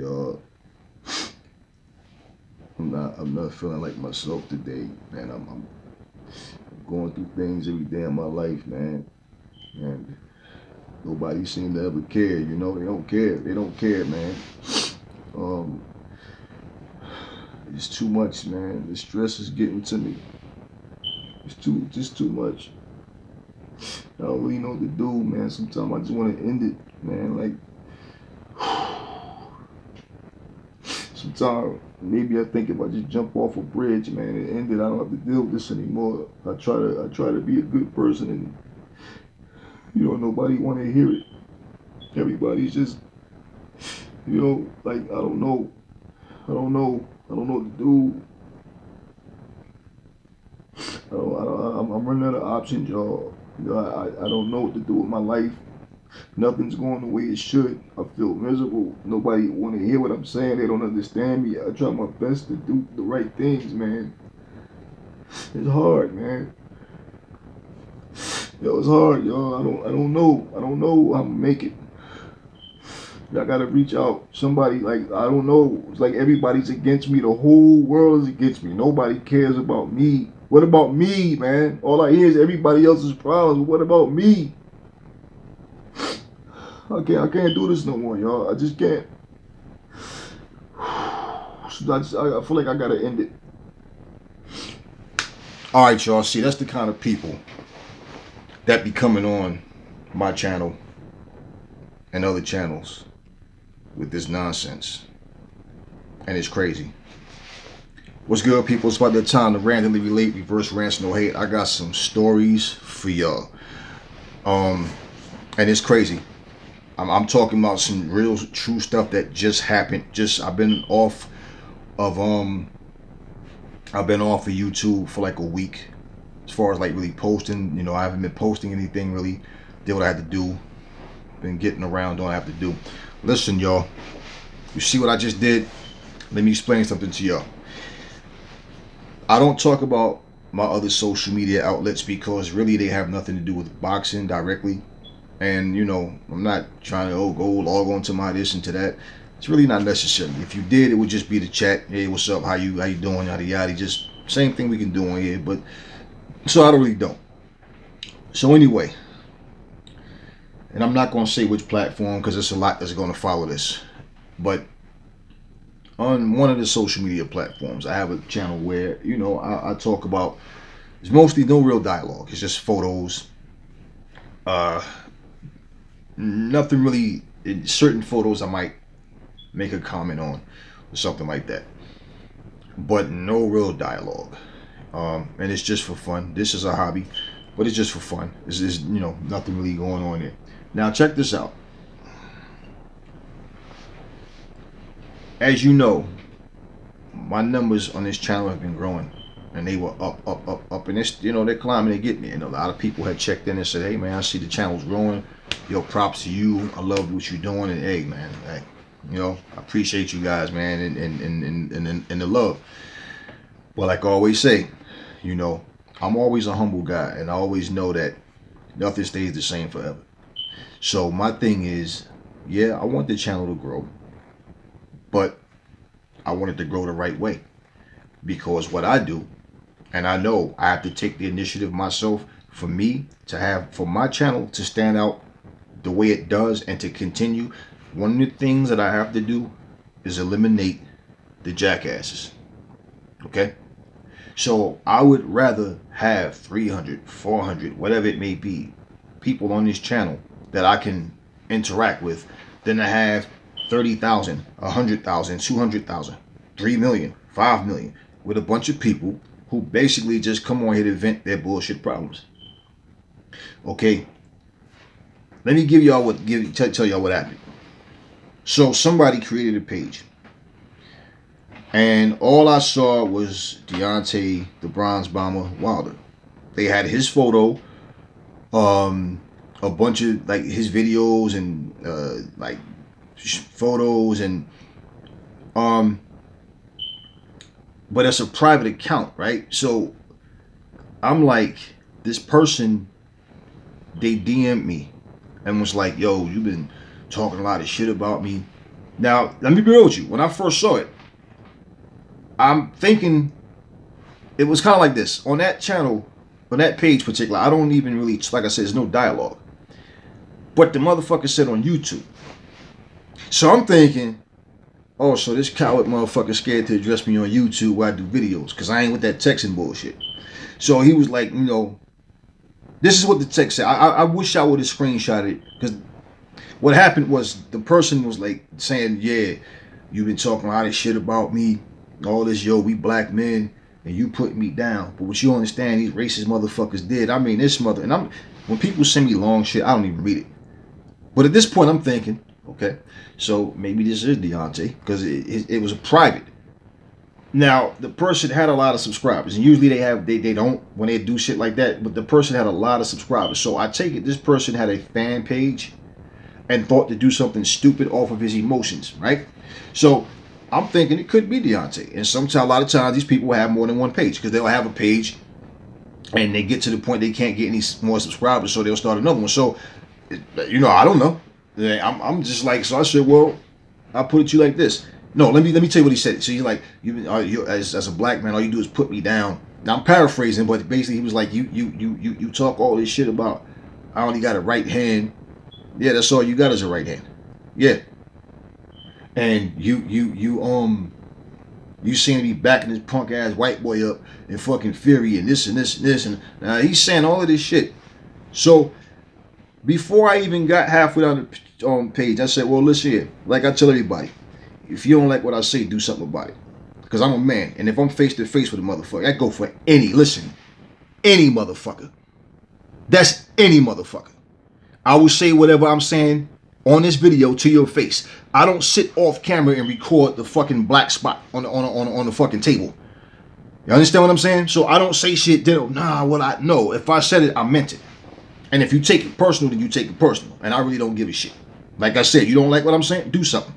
y'all. I'm not feeling like myself today, man. I'm going through things every day in my life, man. And nobody seems to ever care, you know. They don't care. They don't care, man. Um, it's too much, man. The stress is getting to me. It's just too much. I don't really know what to do, man. Sometimes I just want to end it, man. Like, sometimes maybe I think if I just jump off a bridge, man, and end it, I don't have to deal with this anymore. I try to be a good person, and you know, nobody want to hear it. Everybody's just, you know, like I don't know what to do. I'm running out of options, y'all. You know, I don't know what to do with my life. Nothing's going the way it should. I feel miserable. Nobody want to hear what I'm saying. They don't understand me. I try my best to do the right things, man. It's hard, man. Yo, it's hard, y'all. I don't know. I don't know how I'm gonna make it. I gotta reach out. Somebody, like, I don't know. It's like everybody's against me. The whole world is against me. Nobody cares about me. What about me, man? All I hear is everybody else's problems. But what about me? I can't do this no more, y'all. I just can't. I feel like I gotta end it. All right, y'all. See, that's the kind of people that be coming on my channel and other channels with this nonsense, and it's crazy. What's good, people? It's about that time to randomly relate, reverse rants, no hate. I got some stories for y'all, and it's crazy. I'm talking about some real, true stuff that just happened. I've been off of YouTube for like a week, as far as like really posting. You know, I haven't been posting anything really. Did what I had to do. Been getting around, doing what I have to do. Listen, y'all. You see what I just did? Let me explain something to y'all. I don't talk about my other social media outlets because really they have nothing to do with boxing directly. And you know, I'm not trying to go log on to my this and to that. It's really not necessary. If you did, it would just be the chat. Hey, what's up? How you doing? Yada yada. Just same thing we can do on here. But so I really don't. So anyway, and I'm not gonna say which platform because there's a lot that's gonna follow this. But on one of the social media platforms, I have a channel where, you know, I talk about, it's mostly no real dialogue. It's just photos. Nothing really. In certain photos I might make a comment on or something like that, but no real dialogue. And it's just for fun. This is a hobby, but it's just for fun. It's you know, nothing really going on there. Now check this out. As you know, my numbers on this channel have been growing, and they were up, and it's, you know, they're climbing, they're getting there. And a lot of people had checked in and said, "Hey man, I see the channel's growing. Yo, props to you. I love what you're doing, and hey man, hey, you know, I appreciate you guys, man, and the love." But like I always say, you know, I'm always a humble guy, and I always know that nothing stays the same forever. So my thing is, yeah, I want the channel to grow, but I want it to grow the right way. Because what I do, and I know I have to take the initiative myself, for me to have, for my channel to stand out the way it does and to continue, one of the things that I have to do is eliminate the jackasses. Okay? So I would rather have 300, 400, whatever it may be, people on this channel that I can interact with than to have 30,000, 100,000, 200,000, 3 million, 5 million with a bunch of people who basically just come on here to vent their bullshit problems. Okay, let me tell y'all what happened. So somebody created a page, and all I saw was Deontay the Bronze Bomber Wilder. They had his photo, a bunch of like his videos and like photos, and but it's a private account, right? So I'm like, this person, they DM'd me and was like, "Yo, you've been talking a lot of shit about me. Now, let me be real with you. When I first saw it, I'm thinking it was kind of like this. On that channel, on that page particular, I don't even really, like I said, there's no dialogue. But the motherfucker said on YouTube. So I'm thinking, oh, so this coward motherfucker scared to address me on YouTube where I do videos, because I ain't with that texting bullshit. So he was like, this is what the text said. I wish I would have screenshotted it, because what happened was the person was like saying, yeah, you've been talking a lot of shit about me, all this, we black men, and you put me down. But what you don't understand, these racist motherfuckers did. I mean, this mother, and when people send me long shit, I don't even read it. But at this point, I'm thinking, okay, so maybe this is Deontay, because it was a private. Now, the person had a lot of subscribers, and usually they don't when they do shit like that, but the person had a lot of subscribers. So I take it this person had a fan page and thought to do something stupid off of his emotions, right? So I'm thinking it could be Deontay. And sometimes, a lot of times, these people have more than one page, because they'll have a page and they get to the point they can't get any more subscribers, so they'll start another one. So, I don't know. I'm just like, so I said, well, I'll put it to you like this. No, let me tell you what he said. So he's like, you as a black man, all you do is put me down. Now I'm paraphrasing, but basically he was like, you talk all this shit about I only got a right hand. Yeah, that's all you got is a right hand. Yeah. And you seem to be backing this punk ass white boy up in fucking fury and this and this and this, and he's saying all of this shit. So before I even got halfway down the page, I said, well, listen here, like I tell everybody, if you don't like what I say, do something about it. Because I'm a man, and if I'm face to face with a motherfucker, I go for any motherfucker. That's any motherfucker. I will say whatever I'm saying on this video to your face. I don't sit off camera and record the fucking black spot on the fucking table. You understand what I'm saying? So I don't say shit that, I know. If I said it, I meant it. And if you take it personal, then you take it personal. And I really don't give a shit. Like I said, you don't like what I'm saying? Do something.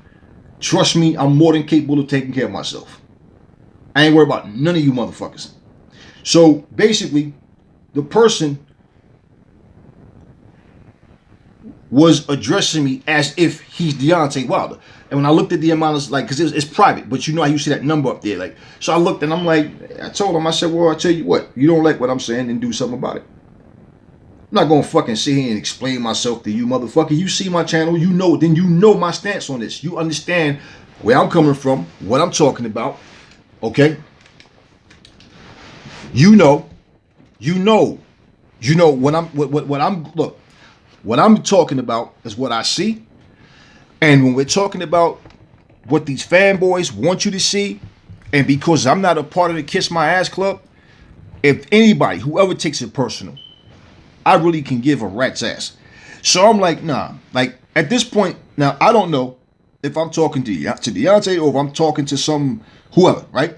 Trust me, I'm more than capable of taking care of myself. I ain't worried about none of you motherfuckers. So basically, the person was addressing me as if he's Deontay Wilder. And when I looked at the amount of, because it's private, but how you see that number up there. So I looked and I'm like, I told him, I said, well, I'll tell you what, you don't like what I'm saying, then do something about it. I'm not going to fucking sit here and explain myself to you, motherfucker. You see my channel, then you know my stance on this. You understand where I'm coming from, what I'm talking about, okay? What I'm talking about is what I see. And when we're talking about what these fanboys want you to see, and because I'm not a part of the Kiss My Ass Club, if anybody, whoever takes it personal, I really can give a rat's ass. So I'm like, nah. Like, at this point, now, I don't know if I'm talking to Deontay or if I'm talking to some whoever, right?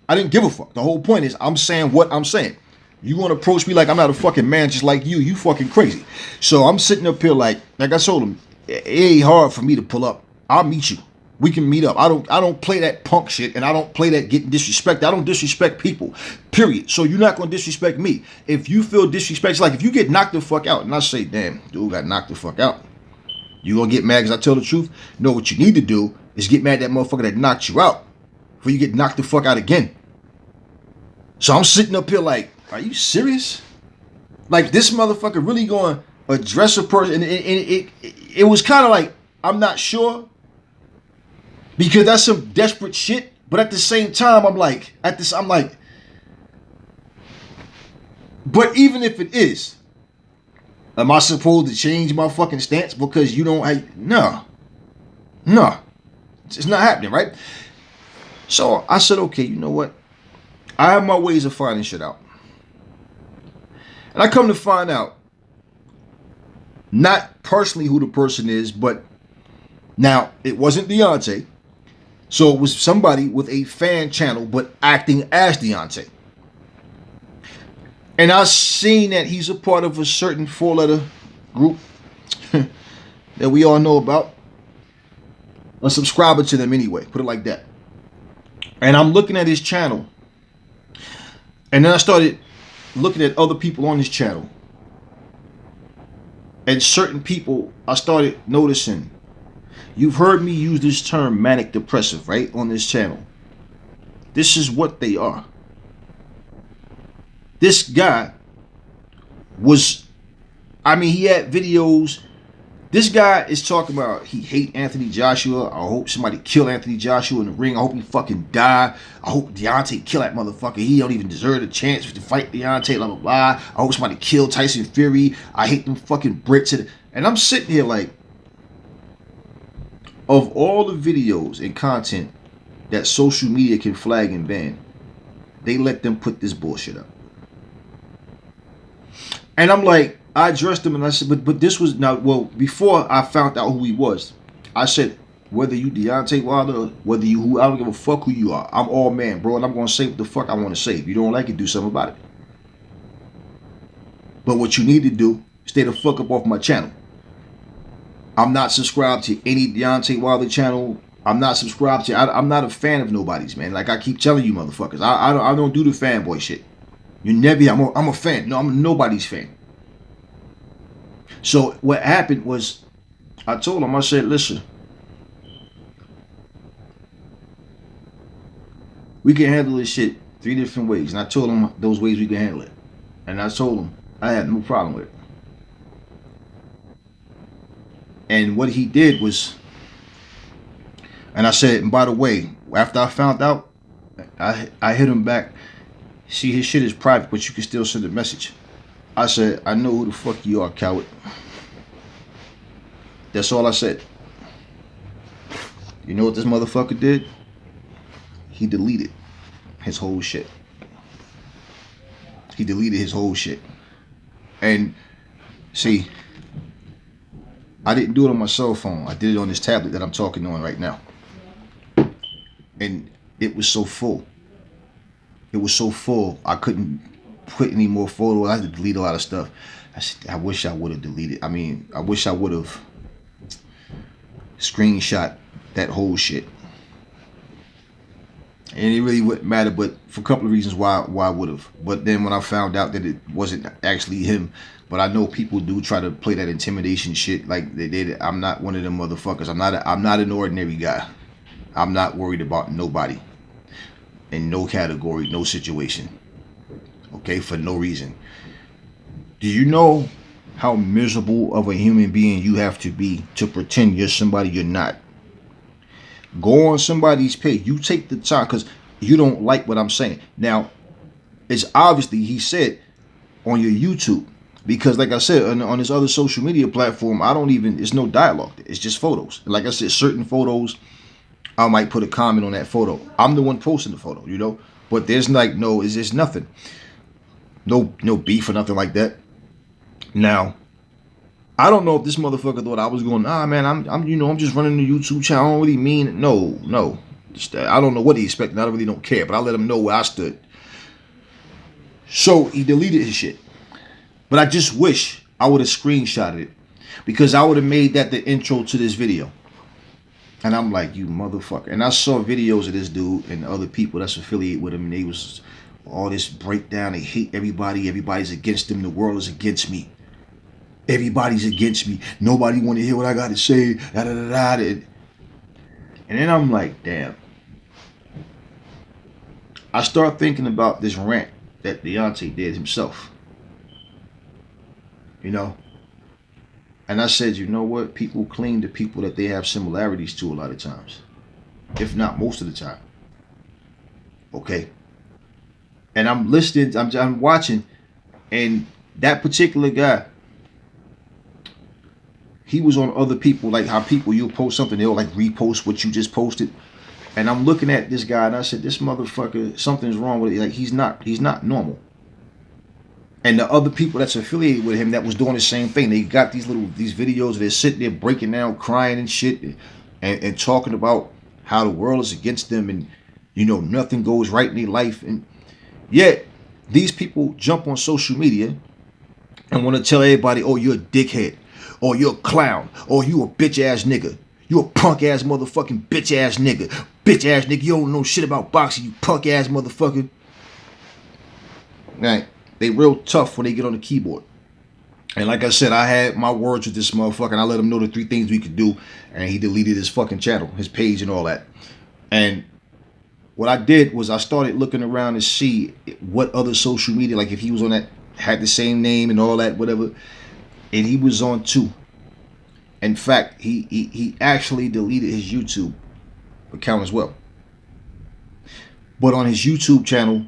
I didn't give a fuck. The whole point is I'm saying what I'm saying. You want to approach me like I'm not a fucking man just like you. You fucking crazy. So I'm sitting up here like I told him, it ain't hard for me to pull up. I'll meet you. We can meet up. I don't play that punk shit, and I don't play that getting disrespected. I don't disrespect people, period. So you're not going to disrespect me. If you feel disrespect, it's like if you get knocked the fuck out, and I say, damn, dude got knocked the fuck out. You going to get mad because I tell the truth? No, what you need to do is get mad at that motherfucker that knocked you out before you get knocked the fuck out again. So I'm sitting up here like, are you serious? Like, this motherfucker really going to address a person? And it was kind of like, I'm not sure. Because that's some desperate shit. But at the same time, I'm like, but even if it is, am I supposed to change my fucking stance because you don't? No. It's not happening, right? So I said, okay, you know what? I have my ways of finding shit out. And I come to find out, not personally who the person is, but now it wasn't Deontay. So it was somebody with a fan channel, but acting as Deontay. And I've seen that he's a part of a certain 4-letter group that we all know about. A subscriber to them anyway, put it like that. And I'm looking at his channel. And then I started looking at other people on his channel. And certain people I started noticing. You've heard me use this term manic depressive, right, on this channel. This is what they are. This guy was, I mean, he had videos. This guy is talking about he hate Anthony Joshua. I hope somebody kill Anthony Joshua in the ring. I hope he fucking die. I hope Deontay kill that motherfucker. He don't even deserve a chance to fight Deontay, blah, blah, blah. I hope somebody kill Tyson Fury. I hate them fucking Brits. And I'm sitting here like, of all the videos and content that social media can flag and ban, they let them put this bullshit up. And I'm like, I addressed him and I said, but this was now, well, before I found out who he was, I said, whether you Deontay Wilder, whether you who, I don't give a fuck who you are. I'm all man, bro, and I'm going to say what the fuck I want to say. If you don't like it, do something about it. But what you need to do, stay the fuck up off my channel. I'm not subscribed to any Deontay Wilder channel. I'm not subscribed to, I'm not a fan of nobody's, man. Like I keep telling you motherfuckers, I don't do the fanboy shit. You never, I'm a fan. No, I'm nobody's fan. So what happened was, I told him, I said, listen, we can handle this shit 3 different ways. And I told him those ways we can handle it. And I told him I had no problem with it. And what he did was, and I said, and by the way, after I found out, I hit him back. See, his shit is private, but you can still send a message. I said, I know who the fuck you are, coward. That's all I said. You know what this motherfucker did? He deleted his whole shit. He deleted his whole shit. And see, I didn't do it on my cell phone. I did it on this tablet that I'm talking on right now. And it was so full. It was so full, I couldn't put any more photos. I had to delete a lot of stuff. I wish I would have deleted. I mean, I wish I would have screenshot that whole shit. And it really wouldn't matter, but for a couple of reasons why I would have. But then when I found out that it wasn't actually him, but I know people do try to play that intimidation shit like they did. I'm not one of them motherfuckers. I'm not an ordinary guy. I'm not worried about nobody. In no category, no situation. Okay, for no reason. Do you know how miserable of a human being you have to be to pretend you're somebody you're not? Go on somebody's page. You take the time because you don't like what I'm saying. Now, it's obviously, he said, on your YouTube. Because like I said, on this other social media platform, it's no dialogue. It's just photos. Like I said, certain photos, I might put a comment on that photo. I'm the one posting the photo, you know? But there's like, it's just nothing. No beef or nothing like that. Now, I don't know if this motherfucker thought I was going, man, I'm just running the YouTube channel. I don't really mean it. No. I don't know what he expected. I really don't care. But I let him know where I stood. So he deleted his shit. But I just wish I would have screenshotted it. Because I would have made that the intro to this video. And I'm like, you motherfucker. And I saw videos of this dude and other people that's affiliated with him. And they was all this breakdown. They hate everybody. Everybody's against them. The world is against me. Everybody's against me. Nobody want to hear what I got to say. Da, da, da, da. And then I'm like, damn. I start thinking about this rant that Deontay did himself. You know? And I said, you know what? People cling to people that they have similarities to a lot of times. If not most of the time. Okay? And I'm listening, I'm watching, and that particular guy, he was on other people, like how people, you'll post something, they'll like repost what you just posted. And I'm looking at this guy and I said, this motherfucker, something's wrong with it. Like he's not normal. And the other people that's affiliated with him that was doing the same thing, they got these videos, they're sitting there breaking down, crying and shit, and talking about how the world is against them and, you know, nothing goes right in their life. And yet, these people jump on social media and want to tell everybody, oh, you're a dickhead, or you're a clown, or you a bitch ass nigga. You a punk ass motherfucking bitch ass nigga. Bitch ass nigga, you don't know shit about boxing, you punk ass motherfucker. Right. They real tough when they get on the keyboard. And like I said, I had my words with this motherfucker, and I let him know the 3 things we could do, and he deleted his fucking channel, his page, and all that. And what I did was I started looking around to see what other social media, like if he was on that, had the same name and all that, whatever. And he was on 2. In fact, he actually deleted his YouTube account as well. But on his YouTube channel,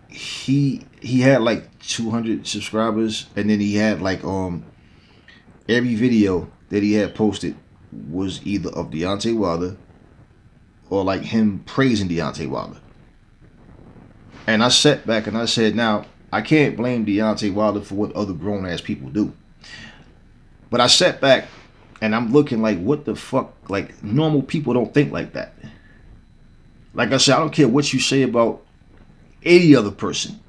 he had like 200 subscribers, and then he had like every video that he had posted was either of Deontay Wilder or like him praising Deontay Wilder. And I sat back and I said, now I can't blame Deontay Wilder for what other grown ass people do. But I sat back and I'm looking like, what the fuck? Like, normal people don't think like that. Like I said, I don't care what you say about any other person.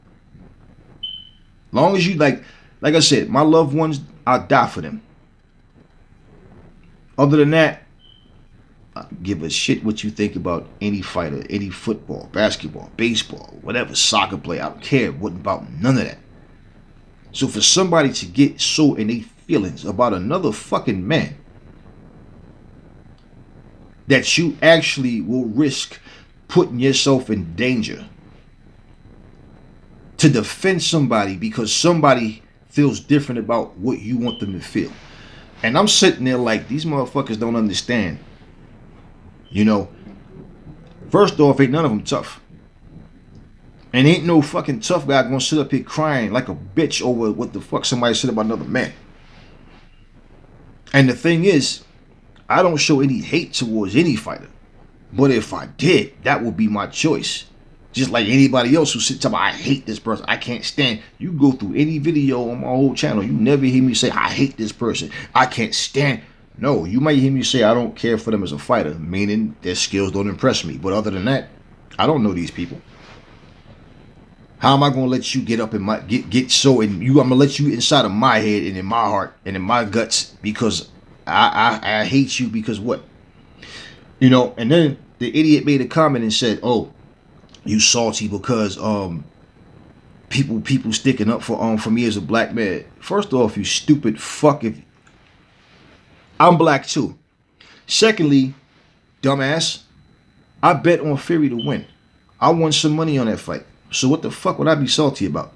Long as you like I said, my loved ones, I'll die for them. Other than that, I don't give a shit what you think about any fighter, any football, basketball, baseball, whatever, soccer player. I don't care what about none of that. So for somebody to get so in their feelings about another fucking man, that you actually will risk putting yourself in danger to defend somebody because somebody feels different about what you want them to feel. And I'm sitting there like, these motherfuckers don't understand. You know, first off, ain't none of them tough. And ain't no fucking tough guy gonna sit up here crying like a bitch over what the fuck somebody said about another man. And the thing is, I don't show any hate towards any fighter. But if I did, that would be my choice. Just like anybody else who sits up, I hate this person, I can't stand. You go through any video on my whole channel, you never hear me say, I hate this person, I can't stand. No, you might hear me say, I don't care for them as a fighter, meaning their skills don't impress me. But other than that, I don't know these people. How am I gonna let you get up in my get so in you? I'm gonna let you inside of my head and in my heart and in my guts because I hate you because what? You know, and then the idiot made a comment and said, "Oh, you salty because people sticking up for me as a black man." First off, you stupid fuck, if I'm black too. Secondly, dumbass, I bet on Fury to win. I won some money on that fight. So what the fuck would I be salty about?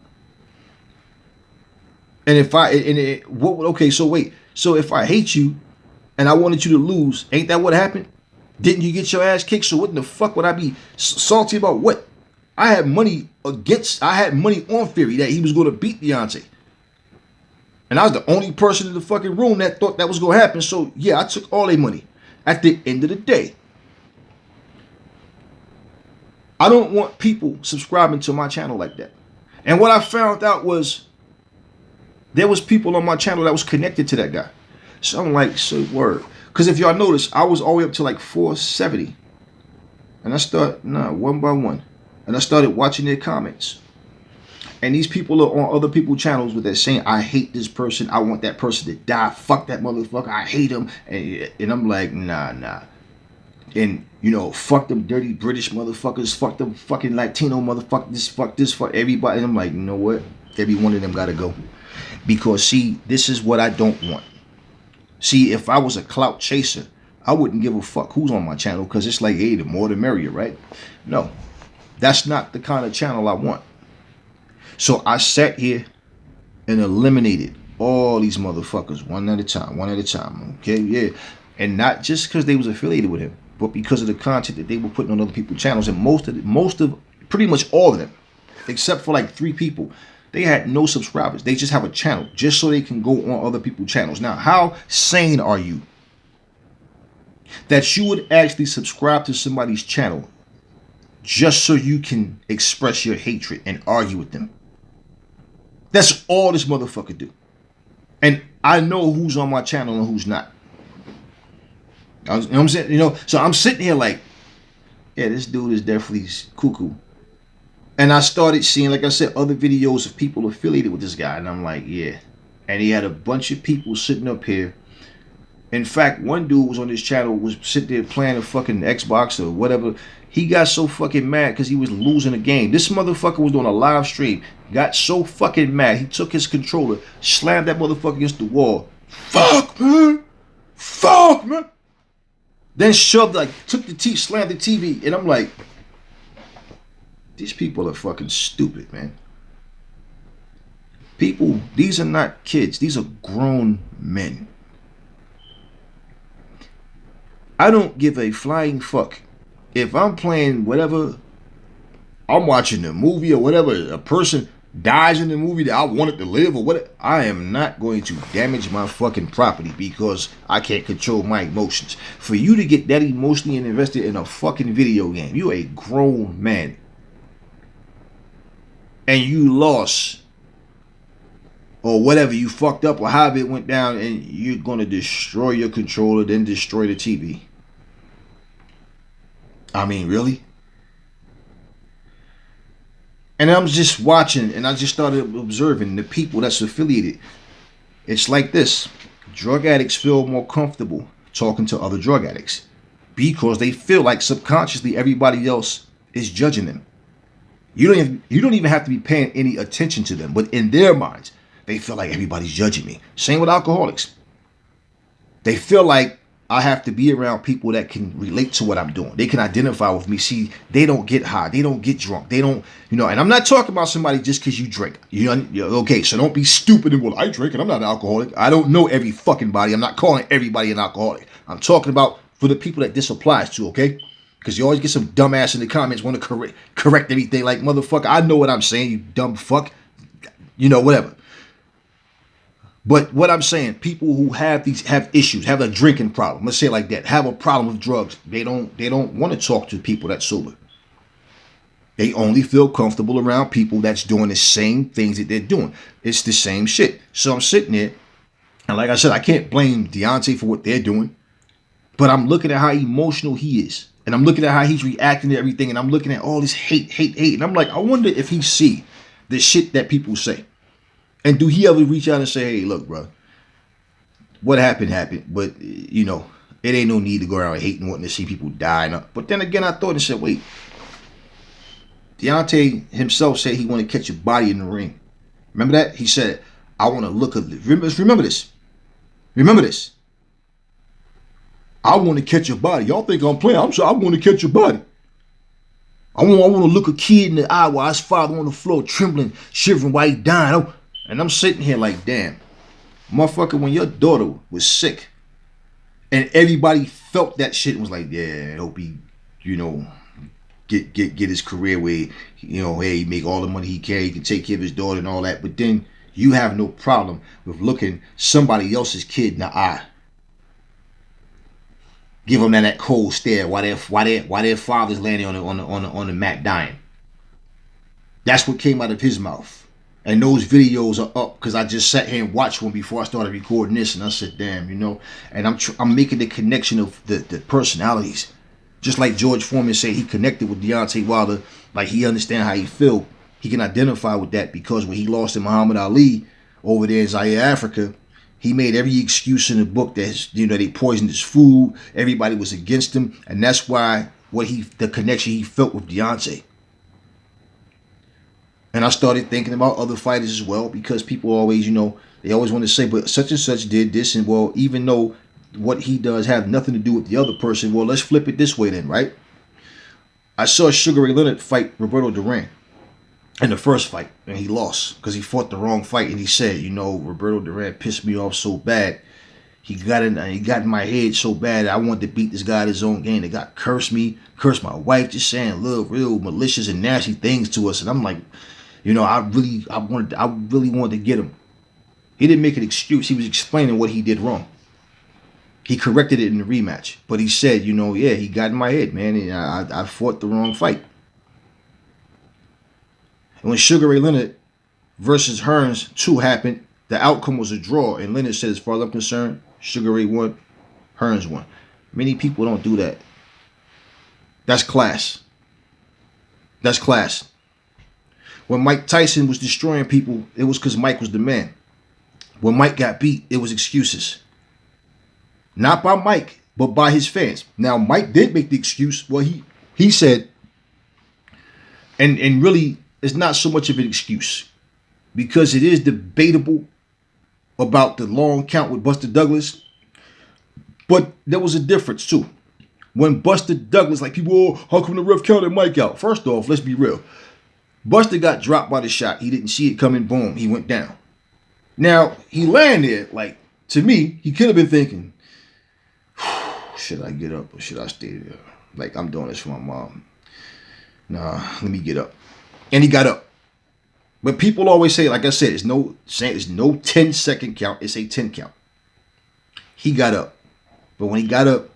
And if okay, so wait. So if I hate you and I wanted you to lose, ain't that what happened? Didn't you get your ass kicked? So what in the fuck would I be salty about? What? I had money on Fury that he was going to beat Deontay. And I was the only person in the fucking room that thought that was going to happen. So yeah, I took all their money. At the end of the day, I don't want people subscribing to my channel like that. And what I found out was there was people on my channel that was connected to that guy. So I'm like, so word. Because if y'all notice, I was all the way up to like 470. And I started, one by one. And I started watching their comments. And these people are on other people's channels with that saying, I hate this person. I want that person to die. Fuck that motherfucker. I hate him. And I'm like, nah. And, you know, fuck them dirty British motherfuckers. Fuck them fucking Latino motherfuckers. Fuck this, fuck everybody. And I'm like, you know what? Every one of them got to go. Because, see, this is what I don't want. See, if I was a clout chaser, I wouldn't give a fuck who's on my channel. Because it's like, hey, the more the merrier, right? No. That's not the kind of channel I want. So I sat here and eliminated all these motherfuckers one at a time. Okay, yeah. And not just because they was affiliated with him, but because of the content that they were putting on other people's channels. And pretty much all of them, except for like 3 people, they had no subscribers. They just have a channel just so they can go on other people's channels. Now, how sane are you that you would actually subscribe to somebody's channel just so you can express your hatred and argue with them? That's all this motherfucker do. And I know who's on my channel and who's not. You know what I'm saying? You know, so I'm sitting here like, yeah, this dude is definitely cuckoo. And I started seeing, like I said, other videos of people affiliated with this guy. And I'm like, yeah. And he had a bunch of people sitting up here. In fact, one dude was on his channel, was sitting there playing a fucking Xbox or whatever. He got so fucking mad because he was losing the game. This motherfucker was doing a live stream. Got so fucking mad. He took his controller, slammed that motherfucker against the wall. Fuck, man. Fuck, man. Then shoved, like, took the TV, slammed the TV. And I'm like, these people are fucking stupid, man. People, these are not kids. These are grown men. I don't give a flying fuck. If I'm playing whatever, I'm watching a movie or whatever, a person dies in the movie that I wanted to live or whatever, I am not going to damage my fucking property because I can't control my emotions. For you to get that emotionally invested in a fucking video game, you're a grown man. And you lost or whatever, you fucked up or however it went down, and you're going to destroy your controller, then destroy the TV. I mean, really? And I'm just watching, and I just started observing the people that's affiliated. It's like this. Drug addicts feel more comfortable talking to other drug addicts because they feel like subconsciously everybody else is judging them. You don't even have to be paying any attention to them, but in their minds, they feel like everybody's judging me. Same with alcoholics. They feel like I have to be around people that can relate to what I'm doing. They can identify with me. See, they don't get high. They don't get drunk. They don't, and I'm not talking about somebody just because you drink. Okay, so don't be stupid and, well, I drink and I'm not an alcoholic. I don't know every fucking body. I'm not calling everybody an alcoholic. I'm talking about for the people that this applies to, okay? Because you always get some dumbass in the comments want to correct everything like, motherfucker, I know what I'm saying, you dumb fuck. Whatever. But what I'm saying, people who have issues, have a drinking problem, let's say it like that, have a problem with drugs, they don't want to talk to people that's sober. They only feel comfortable around people that's doing the same things that they're doing. It's the same shit. So I'm sitting there, and like I said, I can't blame Deontay for what they're doing, but I'm looking at how emotional he is, and I'm looking at how he's reacting to everything, and I'm looking at all this hate, and I'm like, I wonder if he see the shit that people say. And do he ever reach out and say, hey, look, bro, what happened, but, it ain't no need to go around hating, wanting to see people die. But then again, I thought and said, wait, Deontay himself said he wanted to catch a body in the ring. Remember that? He said, I want to look at it. Remember this. I want to catch a body. Y'all think I'm playing. I'm sorry, I want to catch a body. I want to look a kid in the eye while his father on the floor trembling, shivering while he dying. And I'm sitting here like, damn, motherfucker, when your daughter was sick and everybody felt that shit and was like, yeah, I hope he, get his career where, hey, he make all the money he can take care of his daughter and all that. But then you have no problem with looking somebody else's kid in the eye. Give them that cold stare while their father's landing on the mat dying. That's what came out of his mouth. And those videos are up because I just sat here and watched one before I started recording this, and I said, damn, and I'm making the connection of the personalities. Just like George Foreman said, he connected with Deontay Wilder, like he understand how he feel. He can identify with that because when he lost to Muhammad Ali over there in Zaire, Africa, he made every excuse in the book that they poisoned his food, everybody was against him, and that's why the connection he felt with Deontay. And I started thinking about other fighters as well because people always, they always want to say, but such and such did this, and well, even though what he does have nothing to do with the other person, well, let's flip it this way then, right? I saw Sugar Ray Leonard fight Roberto Duran in the first fight, and he lost because he fought the wrong fight, and he said, Roberto Duran pissed me off so bad. He got in my head so bad I wanted to beat this guy at his own game. The guy cursed me, cursed my wife, just saying little real malicious and nasty things to us, and I'm like, I really wanted to get him. He didn't make an excuse. He was explaining what he did wrong. He corrected it in the rematch. But he said, he got in my head, man, and I fought the wrong fight. And when Sugar Ray Leonard versus Hearns 2 happened, the outcome was a draw. And Leonard said, as far as I'm concerned, Sugar Ray won, Hearns won. Many people don't do that. That's class. That's class. When Mike Tyson was destroying people, it was because Mike was the man. When Mike got beat, it was excuses. Not by Mike, but by his fans. Now, Mike did make the excuse. Well, He said, and really, it's not so much of an excuse because it is debatable about the long count with Buster Douglas, but there was a difference too. When Buster Douglas, like people, oh, how come the ref counted Mike out? First off, let's be real. Buster got dropped by the shot. He didn't see it coming. Boom, he went down. Now, he landed there, like, to me, he could have been thinking, should I get up or should I stay there? Like, I'm doing this for my mom. Nah, let me get up. And he got up. But people always say, like I said, it's no 10-second count. It's a 10 count. He got up. But when he got up,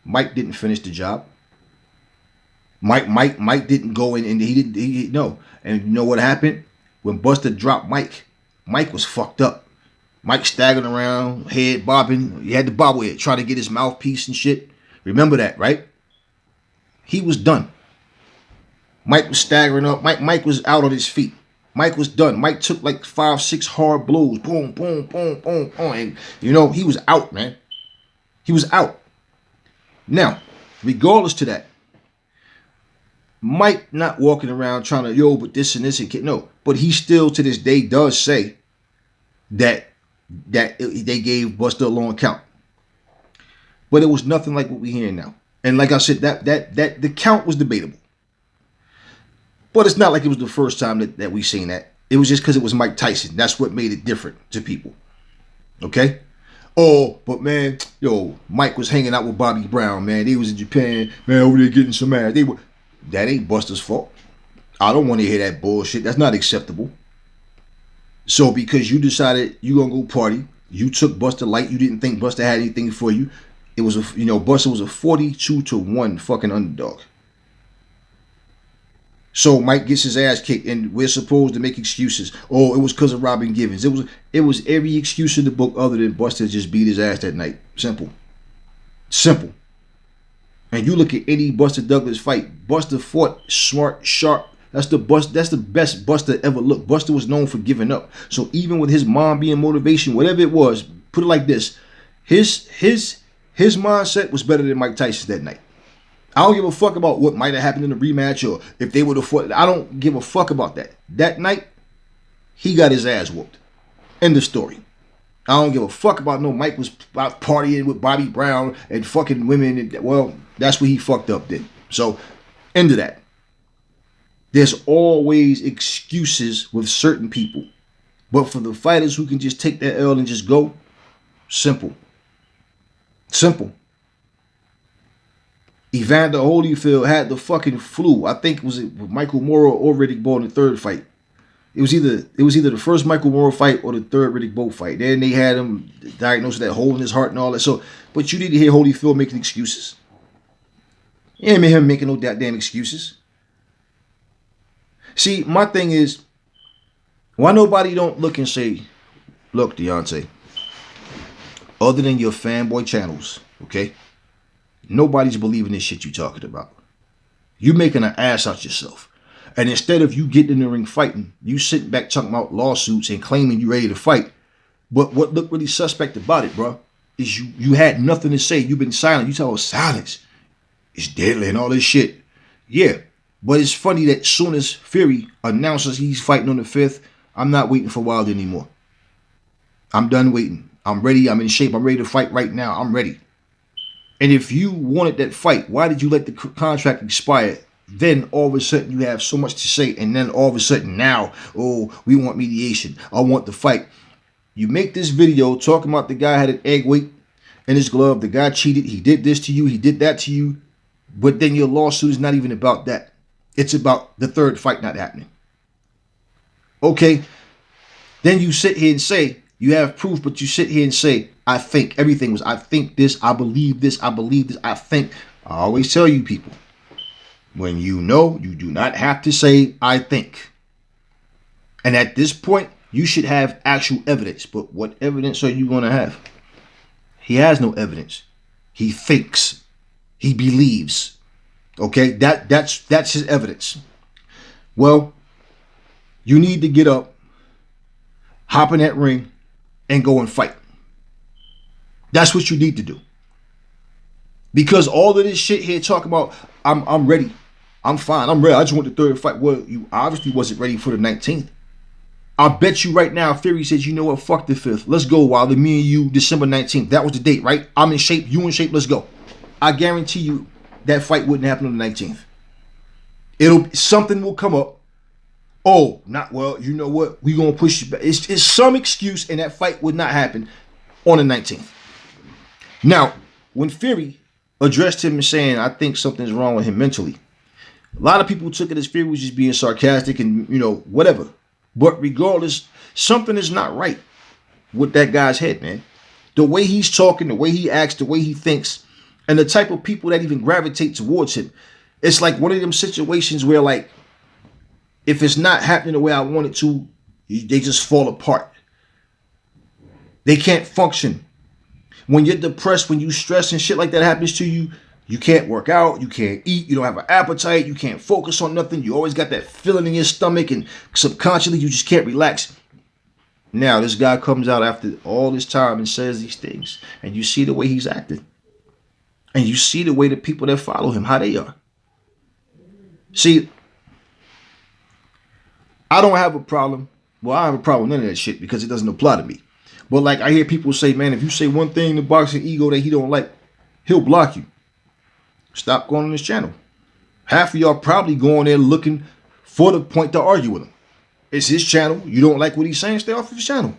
Mike didn't finish the job. Mike didn't go in and he didn't no. And you know what happened? When Buster dropped Mike was fucked up. Mike staggering around, head bobbing. He had the bobblehead, trying to get his mouthpiece and shit. Remember that, right? He was done. Mike was staggering up. Mike was out on his feet. Mike was done. Mike took like 5-6 hard blows. Boom, boom, boom, boom, boom. And, you know, he was out, man. He was out. Now, regardless to that, Mike not walking around trying to, yo, but this and this and no. But he still to this day does say that they gave Buster a long count. But it was nothing like what we hearing now. And like I said, that the count was debatable. But it's not like it was the first time that we seen that. It was just because it was Mike Tyson. That's what made it different to people. Okay? Oh, but man, yo, Mike was hanging out with Bobby Brown, man. They was in Japan, man, over there getting some ass. That ain't Buster's fault. I don't want to hear that bullshit. That's not acceptable. So because you decided you gonna go party, you took Buster light, you didn't think Buster had anything for you. It was Buster was a 42-1 fucking underdog. So Mike gets his ass kicked, and we're supposed to make excuses. Oh, it was because of Robin Givens. It was every excuse in the book other than Buster just beat his ass that night. Simple. And you look at any Buster Douglas fight. Buster fought smart, sharp. That's the best Buster ever looked. Buster was known for giving up. So even with his mom being motivation, whatever it was, put it like this: his mindset was better than Mike Tyson's that night. I don't give a fuck about what might have happened in the rematch or if they would have fought. I don't give a fuck about that. That night, he got his ass whooped. End of story. I don't give a fuck about no Mike was partying with Bobby Brown and fucking women. And, well, that's what he fucked up then. So, end of that. There's always excuses with certain people. But for the fighters who can just take that L and just go, simple. Evander Holyfield had the fucking flu. I think it was Michael Moro or Riddick Bowe in the third fight. It was either the first Michael Moro fight or the third Riddick Bowe fight. Then they had him diagnosed with that hole in his heart and all that. So, but you didn't hear Holyfield making excuses. You didn't hear him making no damn excuses. See, my thing is, why nobody don't look and say, look, Deontay, other than your fanboy channels, okay? Nobody's believing this shit you talking about. You making an ass out yourself. And instead of you getting in the ring fighting, you sitting back talking about lawsuits and claiming you ready to fight. But what looked really suspect about it, bro, is you had nothing to say. You've been silent. You tell us silence is deadly and all this shit. Yeah, but it's funny that soon as Fury announces he's fighting on the 5th, I'm not waiting for Wilder anymore. I'm done waiting. I'm ready. I'm in shape. I'm ready to fight right now. I'm ready. And if you wanted that fight, why did you let the contract expire? Then all of a sudden you have so much to say, and then all of a sudden now, oh, we want mediation. I want the fight. You make this video talking about the guy had an egg weight in his glove. The guy cheated. He did this to you. He did that to you. But then your lawsuit is not even about that. It's about the third fight not happening. Okay. Then you sit here and say, you have proof, but you sit here and say, I think everything was, I think this, I believe this, I believe this, I think. I always tell you people, when you know, you do not have to say, I think. And at this point, you should have actual evidence. But what evidence are you going to have? He has no evidence. He thinks. He believes. Okay, that's his evidence. Well, you need to get up, hop in that ring, and go and fight. That's what you need to do. Because all of this shit here talking about, I'm ready. I'm fine. I'm ready. I just want the third fight. Well, you obviously wasn't ready for the 19th. I bet you right now, Fury says, you know what, fuck the 5th. Let's go, Wilder. Me and you, December 19th. That was the date, right? I'm in shape. You in shape. Let's go. I guarantee you that fight wouldn't happen on the 19th. Something will come up. Oh, not well. You know what? We gonna push you back. It's some excuse, and that fight would not happen on the 19th. Now, when Fury addressed him and saying, I think something's wrong with him mentally, a lot of people took it as Fury was just being sarcastic and, whatever. But regardless, something is not right with that guy's head, man. The way he's talking, the way he acts, the way he thinks, and the type of people that even gravitate towards him. It's like one of them situations where, like, if it's not happening the way I want it to, they just fall apart. They can't function. When you're depressed, when you stress and shit like that happens to you, you can't work out, you can't eat, you don't have an appetite, you can't focus on nothing. You always got that feeling in your stomach, and subconsciously you just can't relax. Now this guy comes out after all this time and says these things, and you see the way he's acting. And you see the way the people that follow him, how they are. See, I don't have a problem. Well, I have a problem with none of that shit because it doesn't apply to me. But like I hear people say, man, if you say one thing to boxing ego that he don't like, he'll block you. Stop going on his channel. Half of y'all probably going there looking for the point to argue with him. It's his channel. You don't like what he's saying, stay off of his channel.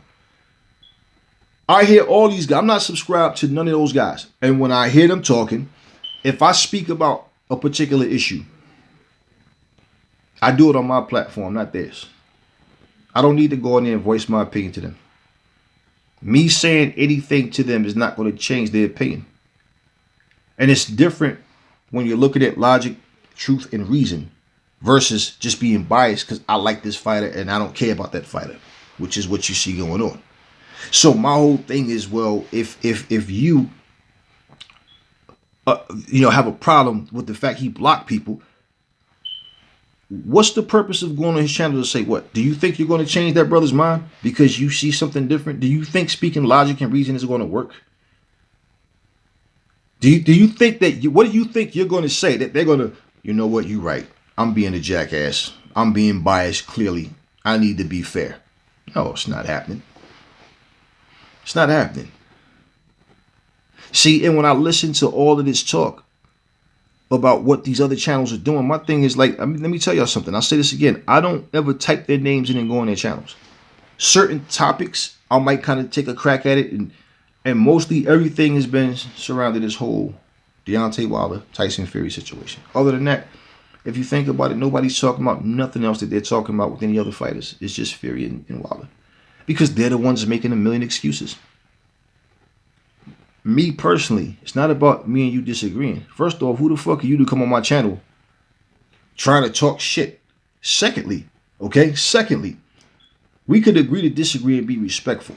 I hear all these guys. I'm not subscribed to none of those guys. And when I hear them talking, if I speak about a particular issue, I do it on my platform, not theirs. I don't need to go in there and voice my opinion to them. Me saying anything to them is not going to change their opinion. And it's different when you're looking at logic, truth, and reason versus just being biased because I like this fighter and I don't care about that fighter, which is what you see going on. So my whole thing is, well, if you have a problem with the fact he blocked people, what's the purpose of going on his channel to say what? Do you think you're going to change that brother's mind because you see something different? Do you think speaking logic and reason is going to work? Do you think that what do you think you're going to say that they're going to, you know what, you right. I'm being a jackass. I'm being biased clearly. I need to be fair. No, it's not happening. It's not happening. See, and when I listen to all of this talk about what these other channels are doing, my thing is like, let me tell y'all something. I'll say this again. I don't ever type their names in and go on their channels. Certain topics, I might kind of take a crack at it, and mostly everything has been surrounded this whole Deontay Wilder, Tyson Fury situation. Other than that, if you think about it, nobody's talking about nothing else that they're talking about with any other fighters. It's just Fury and Wilder. Because they're the ones making a million excuses. Me personally, it's not about me and you disagreeing. First off, who the fuck are you to come on my channel trying to talk shit? Secondly, we could agree to disagree and be respectful.